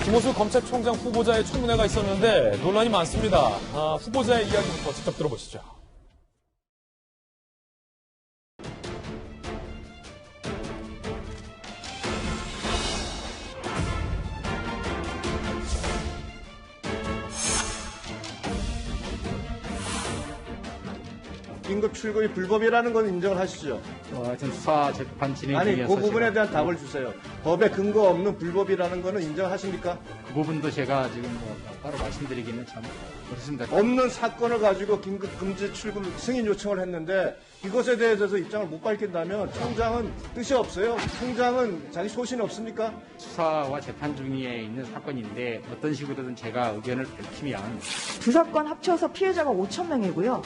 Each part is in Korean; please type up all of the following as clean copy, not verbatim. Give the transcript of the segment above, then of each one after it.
김호수 검찰총장 후보자의 청문회가 있었는데 논란이 많습니다. 후보자의 이야기부터 직접 들어보시죠. 긴급 출국이 불법이라는 건 인정을 하시죠? 하여튼 수사 재판 진행 아니, 중이어서 그 부분에 대한 답을 주세요. 법에 근거 없는 불법이라는 거는 인정하십니까? 그 부분도 제가 지금 따로 말씀드리기는 참 그렇습니다. 없는 사건을 가지고 긴급 금지 출국 승인 요청을 했는데 이것에 대해서 입장을 못 밝힌다면 청장은 뜻이 없어요. 청장은 자기 소신이 없습니까? 수사와 재판 중에 있는 사건인데 어떤 식으로든 제가 의견을 밝히면 두 사건 합쳐서 피해자가 5천 명이고요.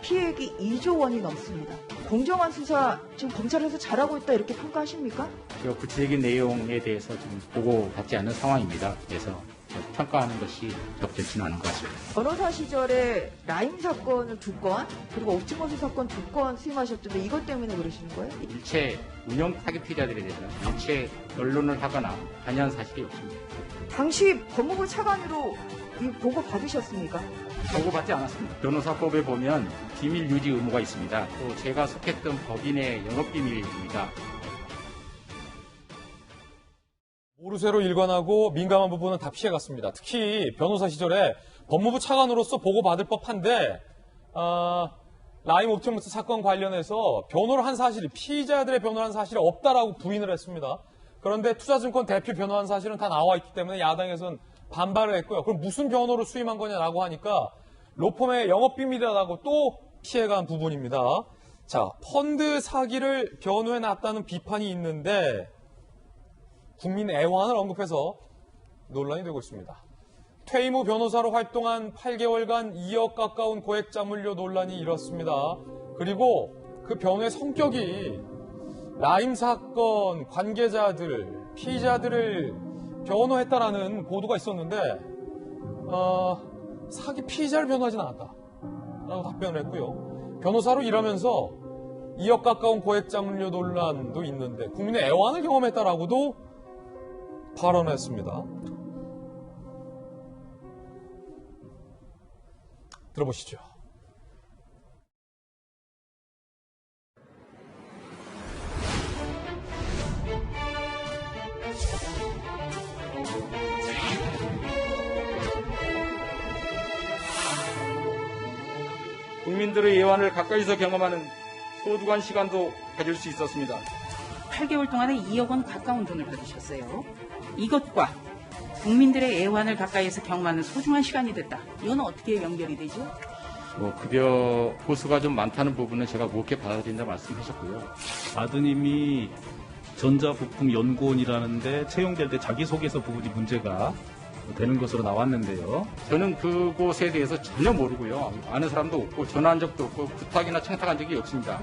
피해액이 2조 원이 넘습니다. 공정한 수사 지금 검찰에서 잘하고 있다 이렇게 평가하십니까? 제가 구체적인 내용에 대해서 지금 보고받지 않은 상황입니다. 그래서 평가하는 것이 적절치는 않은 것 같습니다. 변호사 시절에 라임 사건을 2건 그리고 옵티머스 사건 2건 수임하셨던데 이것 때문에 그러시는 거예요? 일체 운영 타깃 피해자들에 대해서 일체 언론을 하거나 관여한 사실이 없습니다. 당시 법무부 차관으로 이 보고 받으셨습니까? 보고받지 않았습니다. 변호사법에 보면 비밀 유지 의무가 있습니다. 또 제가 속했던 법인의 영업비밀입니다. 모르쇠로 일관하고 민감한 부분은 다 피해갔습니다. 특히 변호사 시절에 법무부 차관으로서 보고받을 법한데 라임 옵티머스 사건 관련해서 변호를 한 사실이 피의자들의 변호를 한 사실이 없다라고 부인을 했습니다. 그런데 투자증권 대표 변호한 사실은 다 나와 있기 때문에 야당에서는 반발을 했고요. 그럼 무슨 변호를 수임한 거냐라고 하니까 로펌의 영업비밀이라고 또 피해간 부분입니다. 자, 펀드 사기를 변호해놨다는 비판이 있는데 국민 애환을 언급해서 논란이 되고 있습니다. 퇴임 후 변호사로 활동한 8개월간 2억 가까운 고액자문료 논란이 일었습니다. 그리고 그 변호의 성격이 라임 사건 관계자들, 피의자들을 변호했다라는 보도가 있었는데 사기 피의자를 변호하진 않았다라고 답변을 했고요. 변호사로 일하면서 2억 가까운 고액자문료 논란도 있는데 국민의 애환을 경험했다라고도 발언했습니다. 들어보시죠. 국민들의 예환을 가까이서 경험하는 소중한 시간도 가질 수 있었습니다. 8개월 동안에 2억 원 가까운 돈을 받으셨어요. 이것과 국민들의 애환을 가까이서 경험하는 소중한 시간이 됐다. 이건 어떻게 연결이 되죠? 급여 보수가 좀 많다는 부분은 제가 무겁게 받아들인다 말씀하셨고요. 아드님이 전자부품연구원이라는데 채용될 때 자기소개서 부분이 문제가 되는 것으로 나왔는데요. 저는 그곳에 대해서 전혀 모르고요. 아는 사람도 없고 전화한 적도 없고 부탁이나 청탁한 적이 없습니다.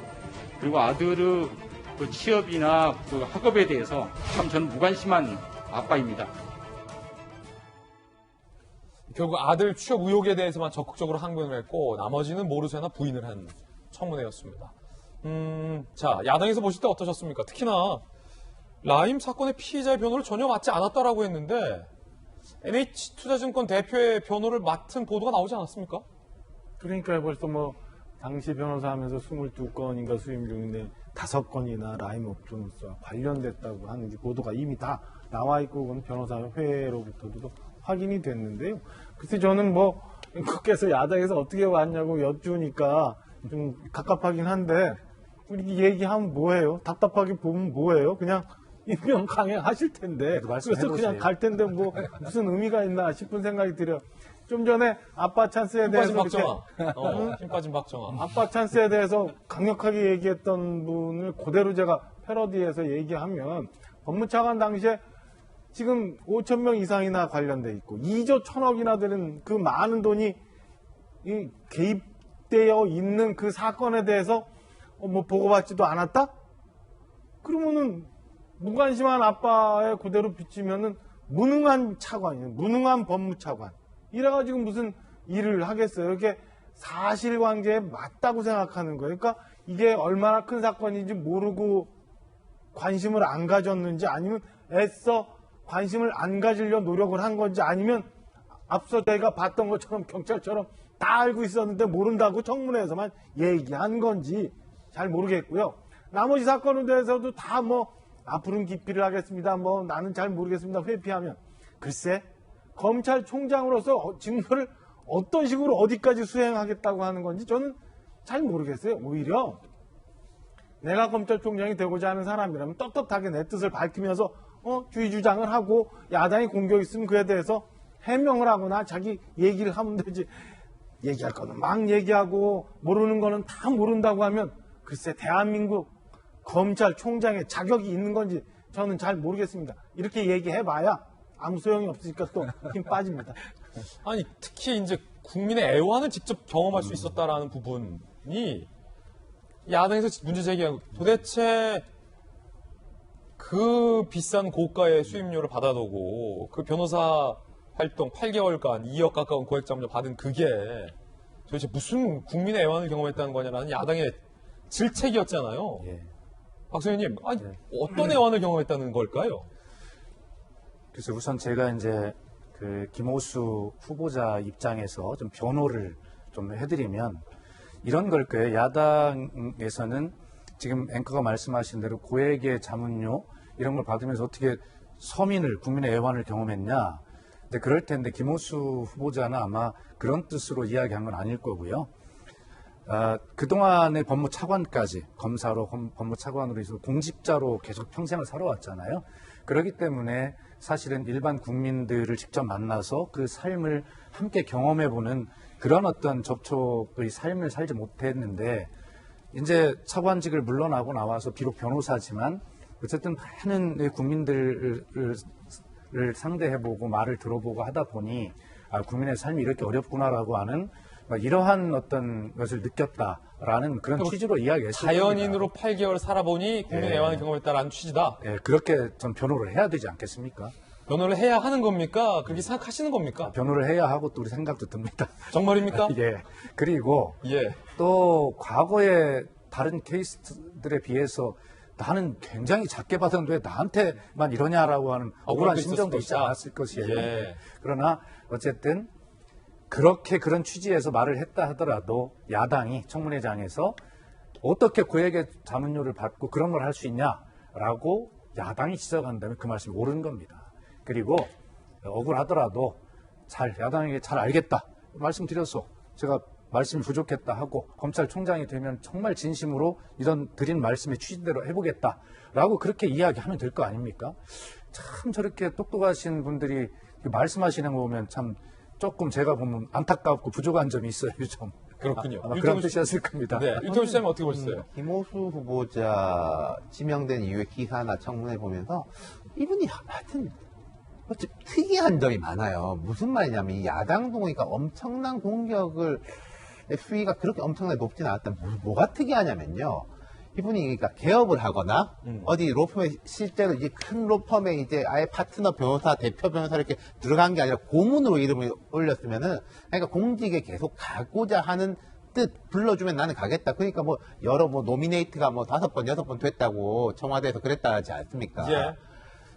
그리고 아들의 그 취업이나 그 학업에 대해서 참 저는 무관심한 아빠입니다. 결국 아들 취업 의혹에 대해서만 적극적으로 항변을 했고 나머지는 모르쇠나 부인을 한 청문회였습니다. 자, 야당에서 보실 때 어떠셨습니까? 특히나 라임 사건의 피의자의 변호를 전혀 맡지 않았다라고 했는데 NH투자증권 대표의 변호를 맡은 보도가 나오지 않았습니까? 그러니까 벌써 당시 변호사 하면서 22건인가 수임 중인데 5건이나 라임 옵티머스와 관련됐다고 하는 보도가 이미 다 나와 있고 그건 변호사 회로부터도 확인이 됐는데요. 글쎄 저는 그께서 야당에서 어떻게 왔냐고 여쭈니까 좀 갑갑하긴 한데 우리 얘기하면 뭐해요? 답답하게 보면 뭐해요? 그냥 임명 강행하실 텐데 그래서 그냥 갈 텐데 무슨 의미가 있나 싶은 생각이 들어요. 좀 전에 아빠 찬스에 대해서 힘 빠진 박정아. 아빠 찬스에 대해서 강력하게 얘기했던 분을 그대로 제가 패러디해서 얘기하면 법무차관 당시에 지금 5천 명 이상이나 관련돼 있고 2조 1천억이나 되는 그 많은 돈이 개입되어 있는 그 사건에 대해서 보고받지도 않았다? 그러면은 무관심한 아빠에 그대로 비치면은 무능한 차관이에요. 무능한 법무차관. 이래가지고 무슨 일을 하겠어요. 이렇게 사실관계에 맞다고 생각하는 거예요. 그러니까 이게 얼마나 큰 사건인지 모르고 관심을 안 가졌는지 아니면 애써 관심을 안 가지려 노력을 한 건지 아니면 앞서 저희가 봤던 것처럼 경찰처럼 다 알고 있었는데 모른다고 청문회에서만 얘기한 건지 잘 모르겠고요. 나머지 사건에 대해서도 다 뭐 앞으로는 기피를 하겠습니다. 뭐 나는 잘 모르겠습니다. 회피하면 글쎄 검찰총장으로서 직무를 어떤 식으로 어디까지 수행하겠다고 하는 건지 저는 잘 모르겠어요. 오히려 내가 검찰총장이 되고자 하는 사람이라면 떳떳하게 내 뜻을 밝히면서 주의 주장을 하고 야당이 공격이 있으면 그에 대해서 해명을 하거나 자기 얘기를 하면 되지. 얘기할 거는 막 얘기하고 모르는 거는 다 모른다고 하면 글쎄 대한민국 검찰총장의 자격이 있는 건지 저는 잘 모르겠습니다. 이렇게 얘기해봐야 아무 소용이 없으니까 또 힘 빠집니다. 아니 특히 이제 국민의 애환을 직접 경험할 수 있었다라는 부분이 야당에서 문제 제기하고 도대체 그 비싼 고가의 수임료를 받아두고 그 변호사 활동 8개월간 2억 가까운 고액 잡료 받은 그게 도대체 무슨 국민의 애환을 경험했다는 거냐라는 야당의 질책이었잖아요. 예. 박 의원님, 아니, 어떤 애환을 경험했다는 걸까요? 그래서 우선 제가 이제 그 김호수 후보자 입장에서 좀 변호를 좀 해드리면 이런 걸 거예요. 야당에서는 지금 앵커가 말씀하신 대로 고액의 자문료 이런 걸 받으면서 어떻게 서민을 국민의 애환을 경험했냐. 근데 그럴 텐데 김호수 후보자는 아마 그런 뜻으로 이야기한 건 아닐 거고요. 그동안의 법무차관까지 검사로 법무차관으로 있어서 공직자로 계속 평생을 살아왔잖아요. 그렇기 때문에 사실은 일반 국민들을 직접 만나서 그 삶을 함께 경험해보는 그런 어떤 접촉의 삶을 살지 못했는데 이제 차관직을 물러나고 나와서 비록 변호사지만 어쨌든 많은 국민들을 상대해보고 말을 들어보고 하다 보니 국민의 삶이 이렇게 어렵구나라고 하는 이러한 어떤 것을 느꼈다라는 그런 취지로 이야기했습니다. 자연인으로 8개월 살아보니 국민의 애환을 경험했다라는 취지다. 예, 그렇게 좀 변호를 해야 되지 않겠습니까? 변호를 해야 하는 겁니까? 그렇게 생각하시는 겁니까? 변호를 해야 하고 또 우리 생각도 듭니다. 정말입니까? 예. 그리고 예. 또 과거의 다른 케이스들에 비해서 나는 굉장히 작게 받았는데 왜 나한테만 이러냐라고 하는 억울한 그것도 심정도 있지 있었을 않았을 것이에요. 예. 그러나 어쨌든 그렇게 그런 취지에서 말을 했다 하더라도 야당이 청문회장에서 어떻게 고액의 자문료를 받고 그런 걸 할 수 있냐라고 야당이 지적한다면 그 말씀이 옳은 겁니다. 그리고 억울하더라도 야당에게 잘 알겠다 말씀드려서 제가 말씀이 부족했다 하고 검찰총장이 되면 정말 진심으로 이런 드린 말씀의 취지대로 해보겠다라고 그렇게 이야기하면 될 거 아닙니까? 참 저렇게 똑똑하신 분들이 말씀하시는 거 보면 참 조금 제가 보면 안타깝고 부족한 점이 있어요, 좀. 그렇군요. 아마 그런 뜻이었을 겁니다. 네. 윤태호 시장님 어떻게 보셨어요? 김호수 후보자 지명된 이후의 기사나 청문회 보면서 이분이 하여튼 특이한 점이 많아요. 무슨 말이냐면 이 야당 동의가 엄청난 공격을 수위가 그렇게 엄청나게 높진 않았다. 뭐가 특이하냐면요. 이분이 그러니까 개업을 하거나 어디 로펌에 실제로 이제 큰 로펌에 이제 아예 파트너 변호사, 대표 변호사 이렇게 들어간 게 아니라 고문으로 이름을 올렸으면은 그러니까 공직에 계속 가고자 하는 뜻 불러주면 나는 가겠다. 그러니까 뭐 여러 노미네이트가 5번, 6번 됐다고 청와대에서 그랬다 하지 않습니까? 예.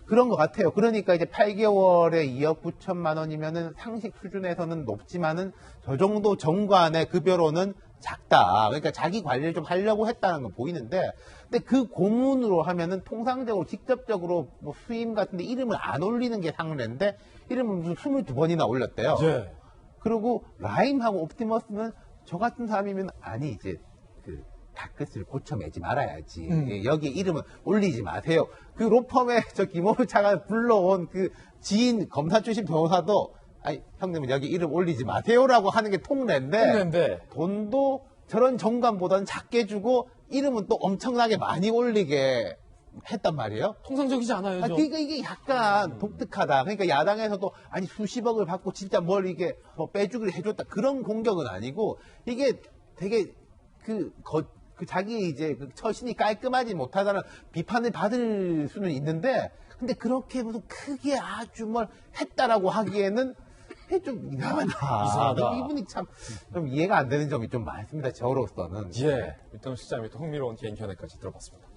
그런 것 같아요. 그러니까 이제 8개월에 2억 9천만 원이면은 상식 수준에서는 높지만은 저 정도 정관의 급여로는 작다. 그러니까 자기 관리를 좀 하려고 했다는 건 보이는데, 근데 그 고문으로 하면은 통상적으로 직접적으로 뭐 수임 같은데 이름을 안 올리는 게 상례인데 이름을 무슨 22번이나 올렸대요. 예. 그리고 라임하고 옵티머스는 저 같은 사람이면 아니 이제 그 다크스를 고쳐매지 말아야지. 예, 여기 이름은 올리지 마세요. 그 로펌에 저 김호수 차가 불러온 그 지인 검사 출신 변호사도 아니 형님은 여기 이름 올리지 마세요라고 하는 게 통례인데 돈도 저런 정관보다는 작게 주고 이름은 또 엄청나게 많이 올리게 했단 말이에요. 통상적이지 않아요. 좀. 그러니까 이게 약간 독특하다. 그러니까 야당에서도 아니 수십억을 받고 진짜 뭘 이게 뭐 빼주기를 해줬다 그런 공격은 아니고 이게 되게 그 자기 이제 그 처신이 깔끔하지 못하다는 비판을 받을 수는 있는데 근데 그렇게 무슨 크게 아주 뭘 했다라고 하기에는 좀 이상하다. 이분이 참 좀 이해가 안 되는 점이 좀 많습니다. 저로서는. 예. 윤태호 시장님의 또 흥미로운 개인 견해까지 들어봤습니다.